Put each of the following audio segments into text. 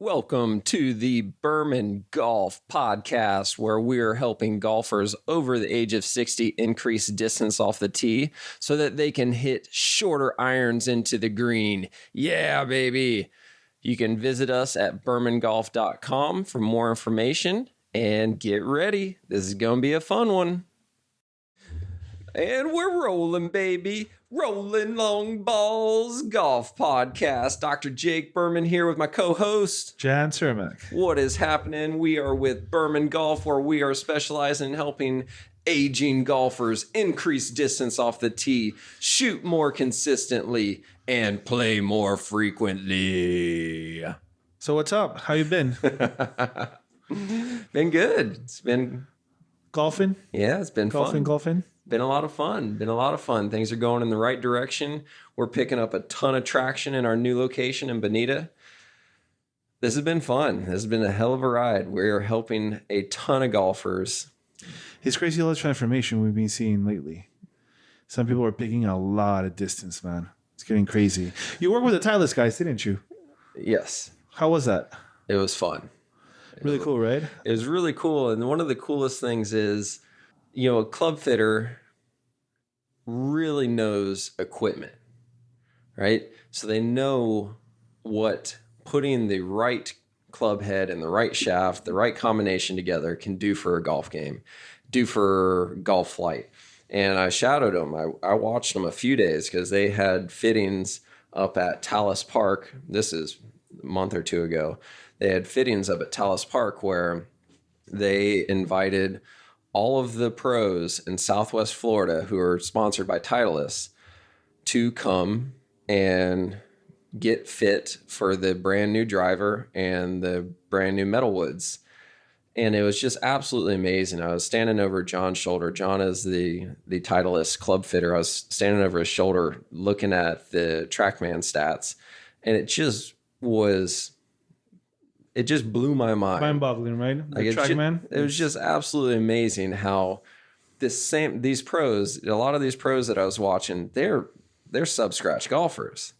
Welcome to the Berman Golf Podcast, where we're helping golfers over the age of 60 increase distance off the tee so that they can hit shorter irons into the green. Yeah, baby. You can visit us at bermangolf.com for more information and get ready. This is going to be a fun one. And we're rolling, baby. Rolling Long Balls Golf Podcast. Dr. Jake Berman here with my co-host, Jan Cermak. What is happening? We are with Berman Golf, where we are specializing in helping aging golfers increase distance off the tee, shoot more consistently, and play more frequently. So what's up? How you been? Been good. It's been Golfing? Yeah, it's been fun. Golfing? Been a lot of fun. Things are going in the right direction. We're picking up a ton of traction in our new location in Bonita. This has been fun. This has been a hell of a ride. We're helping a ton of golfers. It's crazy all the transformation we've been seeing lately. Some people are picking a lot of distance, man. It's getting crazy. You worked with the Titleist guys, didn't you? Yes. How was that? It was fun. Really cool, right? It was really cool. And one of the coolest things is, a club fitter really knows equipment, right? So they know what putting the right club head and the right shaft, the right combination together can do for a golf game, do for golf flight. And I shadowed them. I watched them a few days because they had fittings up at Talus Park. This is a month or two ago. They had fittings up at Talus Park where they invited all of the pros in Southwest Florida who are sponsored by Titleist to come and get fit for the brand new driver and the brand new Metalwoods. And it was just absolutely amazing. I was standing over John's shoulder. John is the Titleist club fitter. I was standing over his shoulder looking at the TrackMan stats, and it just blew my mind. Mind-boggling, right? Like it was just absolutely amazing how these pros, a lot of these pros that I was watching, they're sub-scratch golfers.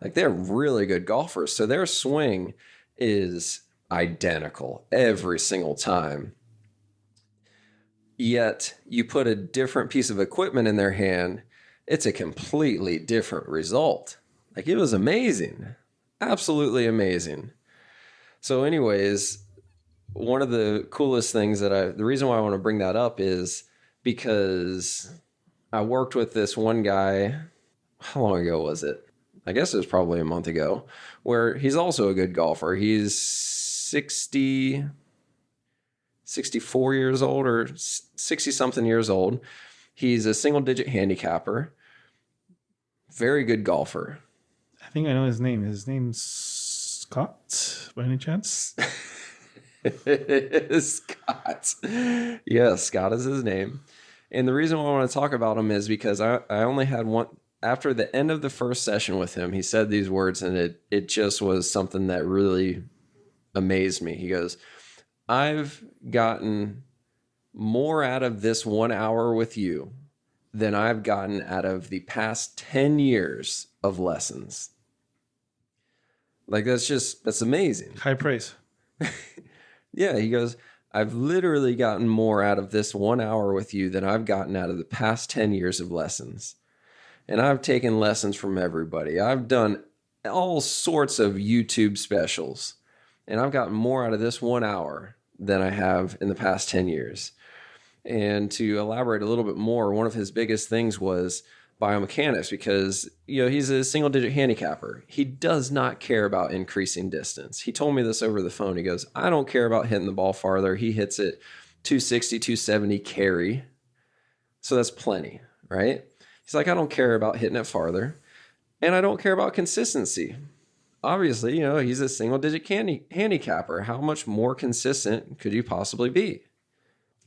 Like they're really good golfers. So their swing is identical every single time. Yet you put a different piece of equipment in their hand, it's a completely different result. Like it was amazing. Absolutely amazing. So anyways, one of the coolest things the reason why I want to bring that up is because I worked with this one guy, how long ago was it? I guess it was probably a month ago, where he's also a good golfer. He's 64 years old or 60 something years old. He's a single digit handicapper, very good golfer. I think I know his name. His name's Scott, by any chance? Scott. Yes, Scott is his name. And the reason why I want to talk about him is because I only had one. After the end of the first session with him, he said these words, and it just was something that really amazed me. He goes, I've gotten more out of this 1 hour with you than I've gotten out of the past 10 years of lessons. Like, that's amazing. High praise. Yeah, he goes, I've literally gotten more out of this 1 hour with you than I've gotten out of the past 10 years of lessons. And I've taken lessons from everybody. I've done all sorts of YouTube specials. And I've gotten more out of this 1 hour than I have in the past 10 years. And to elaborate a little bit more, one of his biggest things was biomechanics, because he's a single digit handicapper. He does not care about increasing distance. He told me this over the phone. He goes, I don't care about hitting the ball farther. He hits it 260, 270 carry. So that's plenty, right? He's like, I don't care about hitting it farther. And I don't care about consistency. Obviously, he's a single digit handicapper. How much more consistent could you possibly be?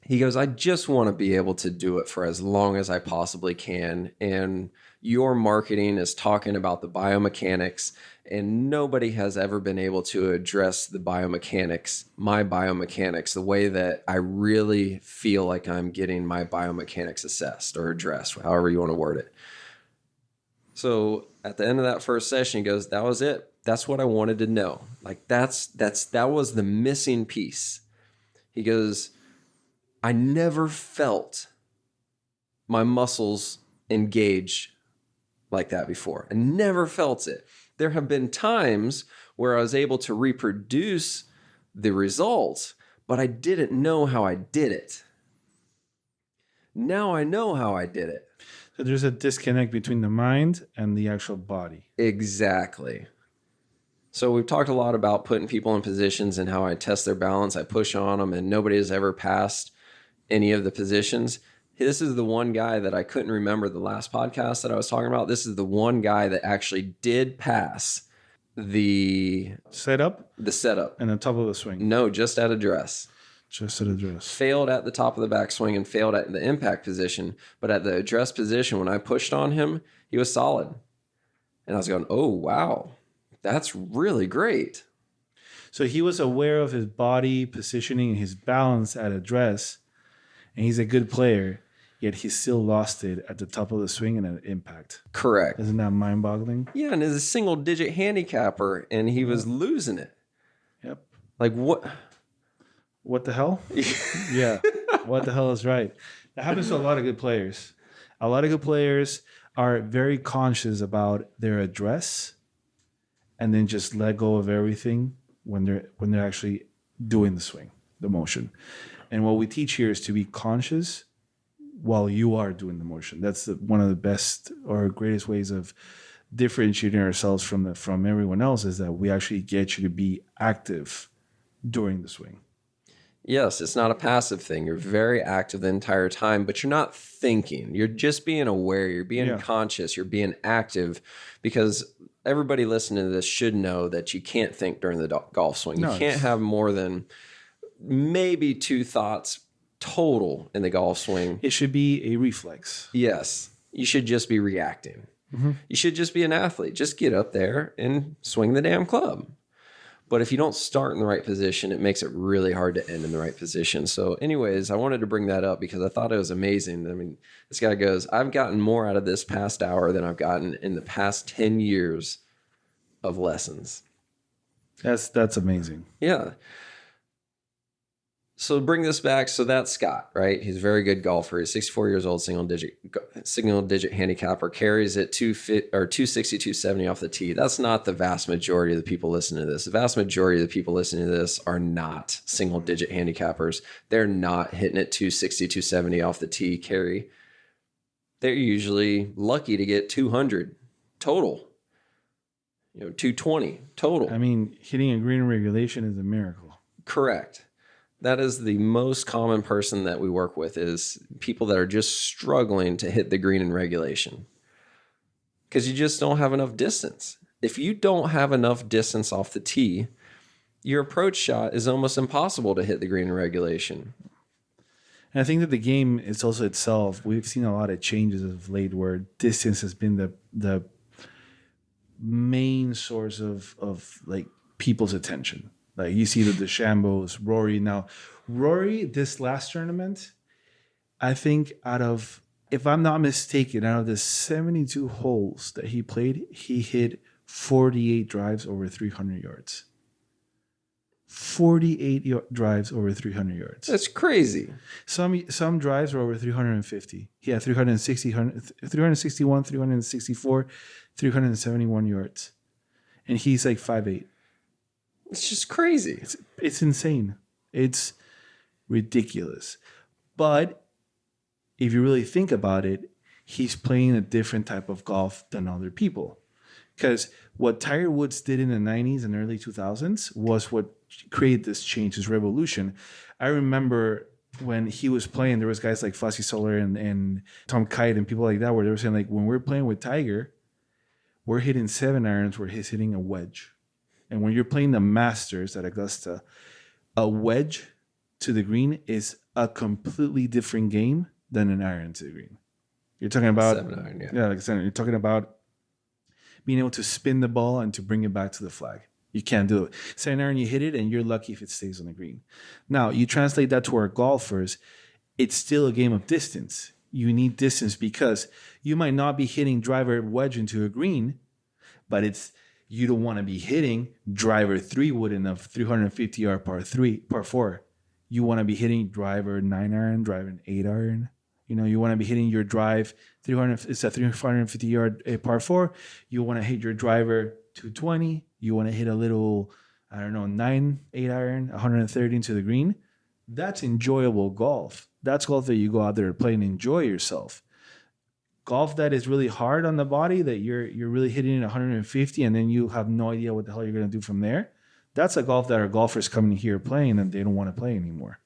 He goes, I just want to be able to do it for as long as I possibly can. And your marketing is talking about the biomechanics, and nobody has ever been able to address the biomechanics, my biomechanics, the way that I really feel like I'm getting my biomechanics assessed or addressed, however you want to word it. So at the end of that first session, he goes, that was it. That's what I wanted to know. Like that was the missing piece. He goes, I never felt my muscles engaged like that before. I never felt it. There have been times where I was able to reproduce the results, but I didn't know how I did it. Now I know how I did it. So there's a disconnect between the mind and the actual body. Exactly. So we've talked a lot about putting people in positions and how I test their balance. I push on them, and nobody has ever passed any of the positions. This is the one guy that I couldn't remember the last podcast that I was talking about. This is the one guy that actually did pass the setup and the top of the swing. No, just at address. Just at address. Failed at the top of the backswing and failed at the impact position. But at the address position, when I pushed on him, he was solid. And I was going, oh, wow, that's really great. So he was aware of his body positioning and his balance at address, and he's a good player, yet he still lost it at the top of the swing and at impact. Correct. Isn't that mind-boggling? Yeah, and as a single-digit handicapper, and he was losing it. Yep. Like, what? What the hell? Yeah. What the hell is right? That happens to a lot of good players. A lot of good players are very conscious about their address and then just let go of everything when they're actually doing the swing, the motion. And what we teach here is to be conscious while you are doing the motion. That's one of the best or greatest ways of differentiating ourselves from everyone else, is that we actually get you to be active during the swing. Yes, it's not a passive thing. You're very active the entire time, but you're not thinking. You're just being aware. You're being conscious. You're being active, because everybody listening to this should know that you can't think during the golf swing. You can't have more than maybe 2 thoughts total in the golf swing. It should be a reflex. Yes. You should just be reacting. Mm-hmm. You should just be an athlete. Just get up there and swing the damn club. But if you don't start in the right position, it makes it really hard to end in the right position. So anyways, I wanted to bring that up because I thought it was amazing. I mean, this guy goes, I've gotten more out of this past hour than I've gotten in the past 10 years of lessons. That's amazing. Yeah. So bring this back. So that's Scott, right? He's a very good golfer. He's 64 years old, single digit handicapper, carries it 260, 270 off the tee. That's not the vast majority of the people listening to this. The vast majority of the people listening to this are not single digit handicappers. They're not hitting it 260, 270 off the tee carry. They're usually lucky to get 200 total, 220 total. I mean, hitting a green regulation is a miracle. Correct. That is the most common person that we work with, is people that are just struggling to hit the green in regulation, because you just don't have enough distance. If you don't have enough distance off the tee, your approach shot is almost impossible to hit the green in regulation. And I think that the game is also itself. We've seen a lot of changes of late where distance has been the main source of like people's attention. Like you see the DeChambos, Rory. Now, Rory, this last tournament, I think if I'm not mistaken, out of the 72 holes that he played, he hit 48 drives over 300 yards. 48 drives over 300 yards. That's crazy. Some drives were over 350. He had 361, 364, 371 yards. And he's like 5'8". It's just crazy. It's insane. It's ridiculous. But if you really think about it, he's playing a different type of golf than other people. Because what Tiger Woods did in the 90s and early 2000s was what created this change, this revolution. I remember when he was playing, there was guys like Fossey Soler and Tom Kite and people like that, where they were saying, like, when we're playing with Tiger, we're hitting 7 irons where he's hitting a wedge. And when you're playing the Masters at Augusta, a wedge to the green is a completely different game than an iron to the green. You're talking about 7-iron, like I said, you're talking about being able to spin the ball and to bring it back to the flag. You can't do it. 7-iron, you hit it, and you're lucky if it stays on the green. Now, you translate that to our golfers, it's still a game of distance. You need distance because you might not be hitting driver wedge into a green, but it's You don't want to be hitting driver 3-wood in a 350-yard par 4. You want to be hitting driver 9-iron, driver 8-iron. You want to be hitting your drive 300. It's a 350-yard par 4. You want to hit your driver 220. You want to hit a little, I don't know, 8-iron, 130 into the green. That's enjoyable golf. That's golf that you go out there to play and enjoy yourself. Golf that is really hard on the body, that you're really hitting it 150 and then you have no idea what the hell you're going to do from there. That's a golf that our golfers coming here playing and they don't want to play anymore.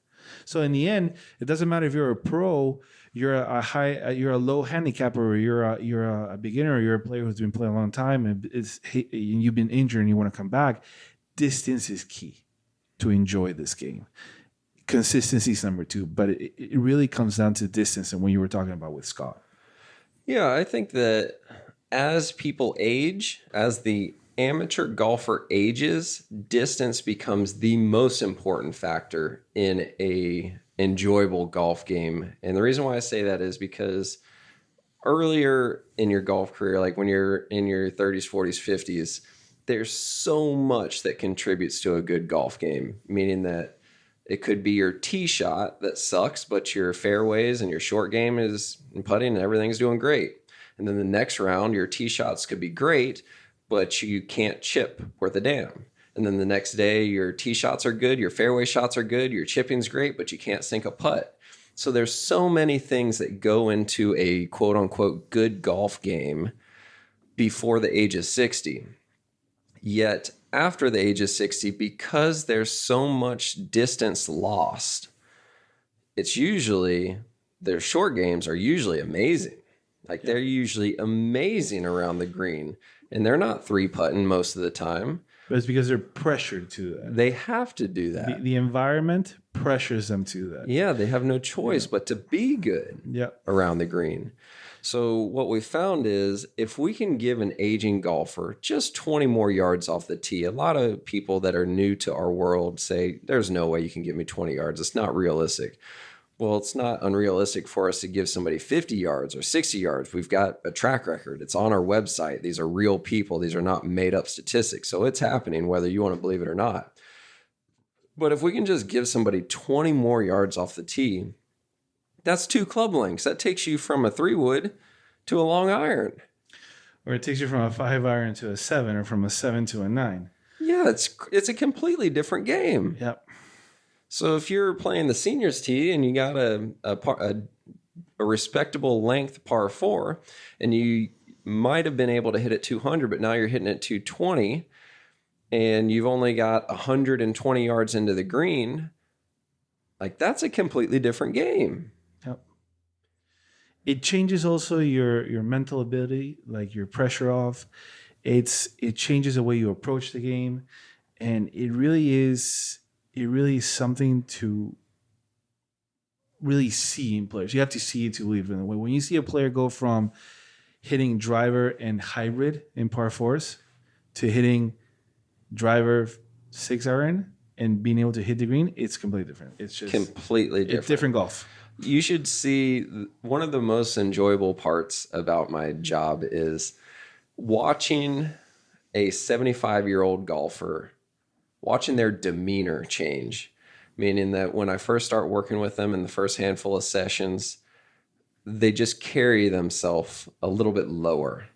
So in the end, it doesn't matter if you're a pro, you're a low handicapper, or you're a beginner, or you're a player who's been playing a long time and you've been injured and you want to come back. Distance is key to enjoy this game. Consistency is number 2, but it really comes down to distance and what you were talking about with Scott. Yeah, I think that as people age, as the amateur golfer ages, distance becomes the most important factor in a enjoyable golf game. And the reason why I say that is because earlier in your golf career, like when you're in your 30s, 40s, 50s, there's so much that contributes to a good golf game, meaning that it could be your tee shot that sucks, but your fairways and your short game is putting and everything's doing great. And then the next round, your tee shots could be great, but you can't chip worth a damn. And then the next day, your tee shots are good, your fairway shots are good, your chipping's great, but you can't sink a putt. So there's so many things that go into a quote unquote good golf game before the age of 60. Yet after the age of 60, because there's so much distance lost, it's usually, their short games are usually amazing. Like they're usually amazing around the green, and they're not 3-putting most of the time. But it's because they're pressured to that. They have to do that. The environment pressures them to that. Yeah, they have no choice but to be good around the green. So what we found is if we can give an aging golfer just 20 more yards off the tee, a lot of people that are new to our world say, there's no way you can give me 20 yards. It's not realistic. Well, it's not unrealistic for us to give somebody 50 yards or 60 yards. We've got a track record. It's on our website. These are real people. These are not made up statistics. So it's happening whether you want to believe it or not. But if we can just give somebody 20 more yards off the tee, that's 2 club lengths. That takes you from a 3-wood to a long iron. Or it takes you from a 5-iron to a 7, or from a 7 to a 9. Yeah, it's a completely different game. Yep. So if you're playing the seniors tee and you got a respectable length par 4, and you might have been able to hit it 200, but now you're hitting it 220, and you've only got 120 yards into the green, like that's a completely different game. Yep. It changes also your mental ability, like your pressure off. It changes the way you approach the game, and it really is something to really see in players. You have to see it to believe in it. When you see a player go from hitting driver and hybrid in par 4s to hitting driver 6-iron and being able to hit the green, it's completely different. It's just completely different. It's different golf. You should see, one of the most enjoyable parts about my job is watching a 75-year-old golfer, watching their demeanor change. Meaning that when I first start working with them in the first handful of sessions, they just carry themselves a little bit lower.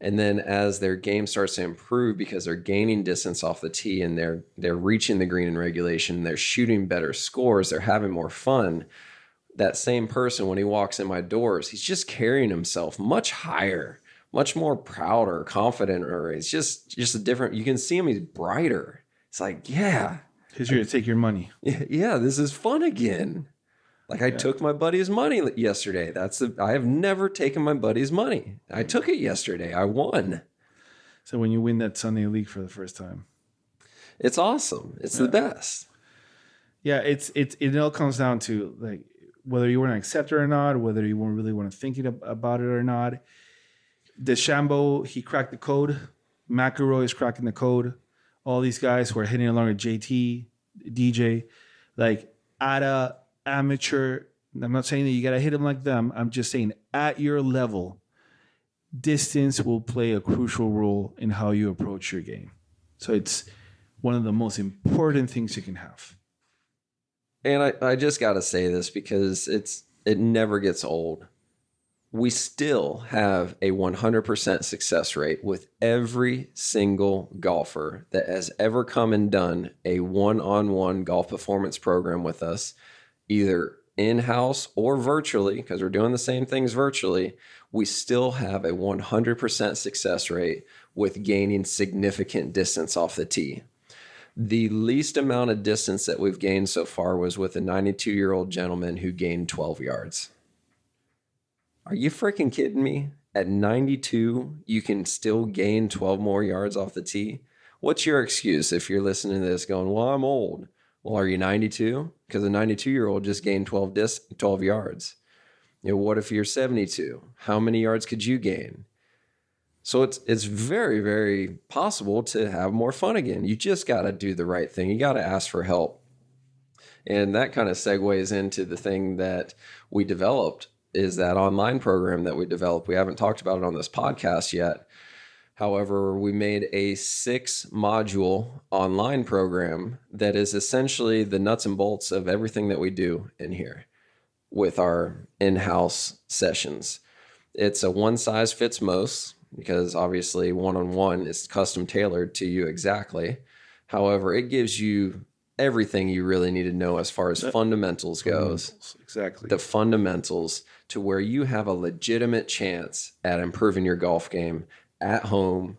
And then as their game starts to improve because they're gaining distance off the tee and they're reaching the green in regulation, they're shooting better scores, they're having more fun. That same person, when he walks in my doors, he's just carrying himself much higher, much more prouder, confident, or it's just a different, you can see him, he's brighter. It's like, yeah. He's here to take your money. Yeah, this is fun again. Like I took my buddy's money yesterday. I have never taken my buddy's money. I took it yesterday. I won. So when you win that Sunday league for the first time, it's awesome. It's the best. Yeah, it all comes down to like whether you want to accept it or not, whether you really want to think about it or not. DeChambeau, he cracked the code. McIlroy is cracking the code. All these guys who are hitting along with JT, DJ, like at a amateur, I'm not saying that you got to hit them like them. I'm just saying at your level, distance will play a crucial role in how you approach your game. So it's one of the most important things you can have. And I just got to say this because it never gets old. We still have a 100% success rate with every single golfer that has ever come and done a one-on-one golf performance program with us, either in-house or virtually, because we're doing the same things virtually. We still have a 100% success rate with gaining significant distance off the tee. The least amount of distance that we've gained so far was with a 92-year-old gentleman who gained 12 yards. Are you freaking kidding me? At 92, you can still gain 12 more yards off the tee? What's your excuse if you're listening to this going, well, I'm old? Well, are you 92? Because a 92-year-old just gained 12 yards. What if you're 72? How many yards could you gain? So it's very, very possible to have more fun again. You just got to do the right thing. You got to ask for help. And that kind of segues into the thing that we developed is that online program that we developed. We haven't talked about it on this podcast yet. However, we made a 6-module online program that is essentially the nuts and bolts of everything that we do in here with our in-house sessions. It's a one size fits most because obviously one-on-one is custom tailored to you exactly. However, it gives you everything you really need to know as far as fundamentals goes. Exactly. The fundamentals to where you have a legitimate chance at improving your golf game at home,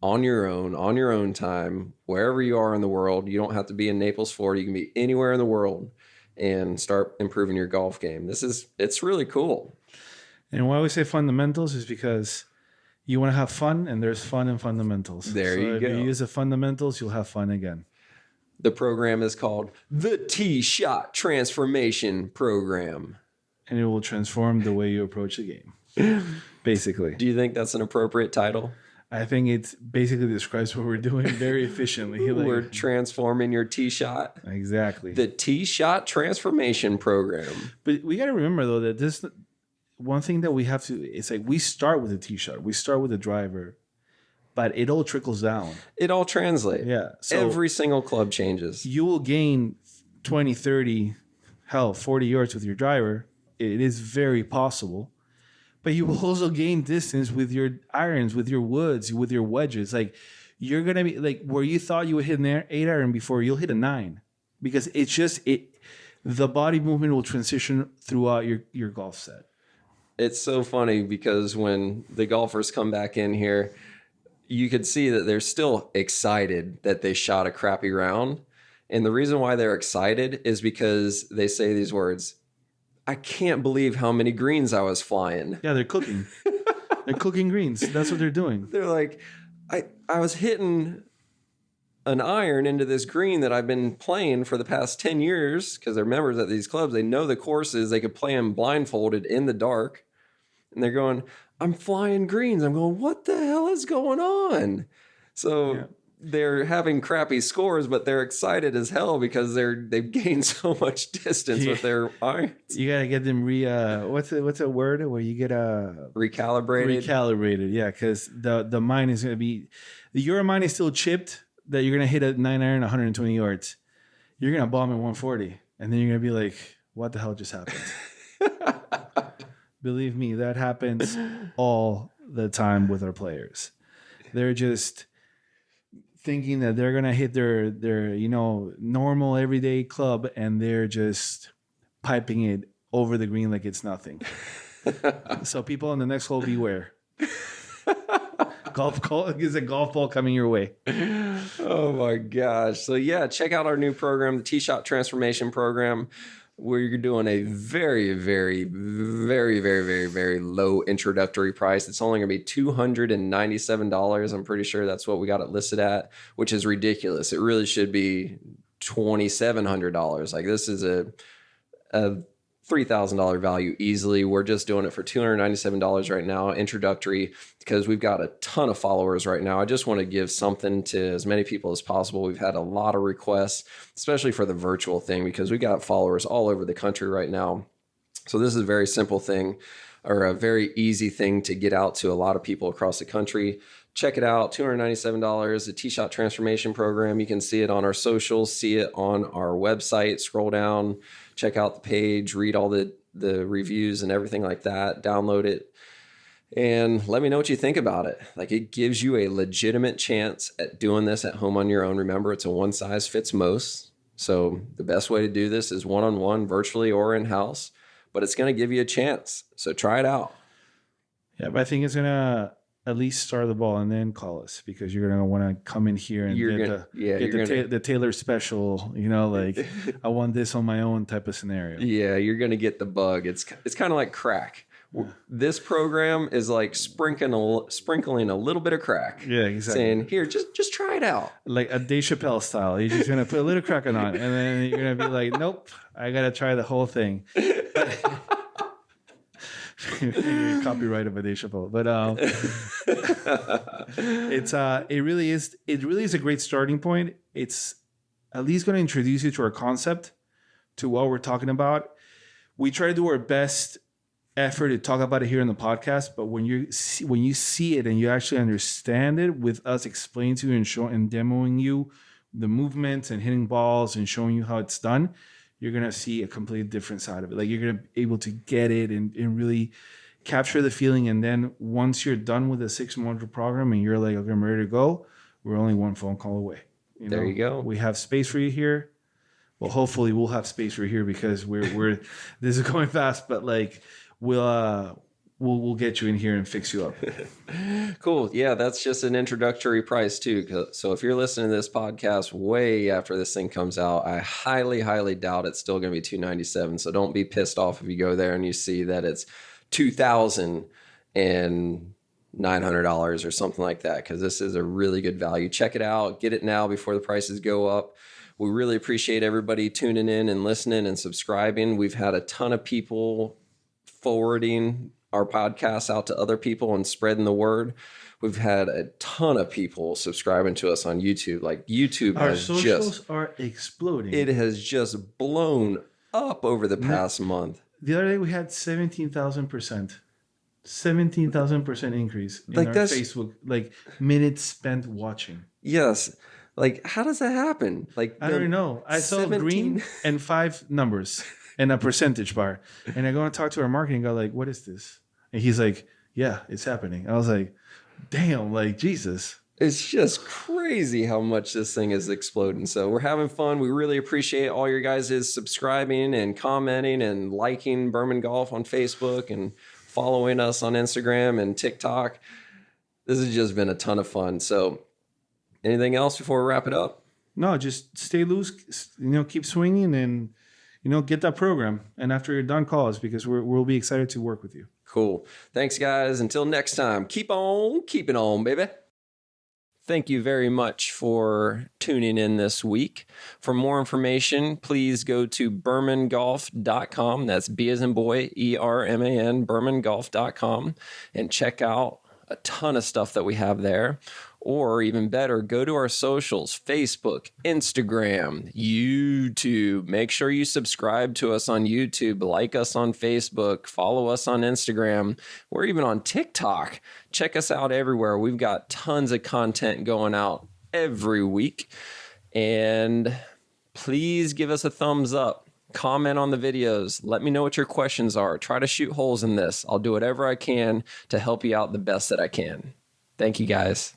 on your own time, wherever you are in the world. You don't have to be in Naples, Florida. You can be anywhere in the world and start improving your golf game. It's really cool. And why we say fundamentals is because you want to have fun, and there's fun in fundamentals. There you go. If you use the fundamentals, you'll have fun again. The program is called the Tee Shot Transformation Program. And it will transform the way you approach the game, basically. Do you think that's an appropriate title? I think it basically describes what we're doing very efficiently. We're transforming your tee shot. Exactly. The Tee Shot Transformation Program. But we got to remember, though, that this one thing that we have to, it's like we start with a tee shot. We start with a driver, but it all trickles down. It all translates. Yeah. So every single club changes. You will gain 20, 30, 40 yards with your driver. It is very possible. But you will also gain distance with your irons, with your woods, with your wedges. Like you're going to be like where you thought you would hit an 8-iron before, you'll hit a 9. Because it's just, the body movement will transition throughout your golf set. It's so funny because when the golfers come back in here, you could see that they're still excited that they shot a crappy round. And the reason why they're excited is because they say these words, I can't believe how many greens I was flying. Yeah, they're cooking. They're cooking greens. That's what they're doing. They're like, I was hitting an iron into this green that I've been playing for the past 10 years because they're members at these clubs. They know the courses. They could play them blindfolded in the dark. And they're going, I'm flying greens. I'm going, what the hell is going on? So they're having crappy scores, but they're excited as hell because they've gained so much distance with their irons. You gotta get them what's a word where you get recalibrated? Yeah, because the mind is gonna be your mind is still chipped that you're gonna hit a 9-iron 120 yards. You're gonna bomb at 140, and then you're gonna be like, what the hell just happened? Believe me, that happens all the time with our players. They're just thinking that they're gonna hit their normal everyday club, and they're just piping it over the green like it's nothing. So people on the next hole, beware. Golf call is a golf ball coming your way. Oh my gosh! So yeah, check out our new program, the Tee Shot Transformation Program. Where you're doing a very, very, very, very, very, very low introductory price. It's only going to be $297. I'm pretty sure that's what we got it listed at, which is ridiculous. It really should be $2,700. Like this is a $3,000 value easily. We're just doing it for $297 right now, introductory, because we've got a ton of followers right now. I just want to give something to as many people as possible. We've had a lot of requests, especially for the virtual thing, because we got followers all over the country right now. So this is a very simple thing. or a very easy thing to get out to a lot of people across the country. Check it out, $297, the T-Shot Transformation Program. You can see it on our socials, see it on our website, scroll down, check out the page, read all the reviews and everything like that, download it, and let me know what you think about it. Like, it gives you a legitimate chance at doing this at home on your own. Remember, it's a one size fits most. So the best way to do this is one-on-one, virtually or in-house, but it's going to give you a chance. So try it out. Yeah, but I think it's going to at least start the ball and then call us, because you're going to want to come in here and get the Taylor special, like I want this on my own type of scenario. Yeah, you're going to get the bug. It's kind of like crack. This program is like sprinkling a little bit of crack. Yeah, exactly. Saying, here, just try it out. Like a Dave Chappelle style. You're just going to put a little crack on it, and then you're going to be like, nope, I got to try the whole thing. Copyright of a Dave Chappelle. But it really is a great starting point. It's at least going to introduce you to our concept, to what we're talking about. We try to do our best effort to talk about it here in the podcast, but when you see it and you actually understand it, with us explaining to you and demoing you the movements and hitting balls and showing you how it's done, you're going to see a completely different side of it. Like, you're going to be able to get it and really capture the feeling. And then once you're done with the 6-month program and you're like, okay, I'm ready to go, we're only one phone call away. There you go. We have space for you here. Well, hopefully we'll have space for you here, because we're this is going fast, but like we'll get you in here and fix you up. Cool. Yeah, that's just an introductory price too. So if you're listening to this podcast way after this thing comes out, I highly, highly doubt it's still going to be $297. So don't be pissed off if you go there and you see that it's $2,900 or something like that, because this is a really good value. Check it out. Get it now before the prices go up. We really appreciate everybody tuning in and listening and subscribing. We've had a ton of people forwarding our podcasts out to other people and spreading the word. We've had a ton of people subscribing to us on YouTube. Like, YouTube our socials are exploding. It has just blown up over the past month. The other day we had 17,000% increase in our Facebook, like, minutes spent watching. Yes. Like, how does that happen? Like, I don't know. I saw green and 5 numbers and a percentage bar. And I go and talk to our marketing guy, like, what is this? And he's like, yeah, it's happening. I was like, damn, like, Jesus. It's just crazy how much this thing is exploding. So we're having fun. We really appreciate all your guys' subscribing and commenting and liking Berman Golf on Facebook and following us on Instagram and TikTok. This has just been a ton of fun. So anything else before we wrap it up? No, just stay loose, keep swinging, and, get that program. And after you're done, call us, because we'll be excited to work with you. Cool. Thanks, guys. Until next time, keep on keeping on, baby. Thank you very much for tuning in this week. For more information, please go to bermangolf.com. That's B as in boy, ERMAN, bermangolf.com, and check out a ton of stuff that we have there. Or even better, go to our socials, Facebook, Instagram, YouTube. Make sure you subscribe to us on YouTube, like us on Facebook, follow us on Instagram. We're even on TikTok. Check us out everywhere. We've got tons of content going out every week. And please give us a thumbs up. Comment on the videos. Let me know what your questions are. Try to shoot holes in this. I'll do whatever I can to help you out the best that I can. Thank you, guys.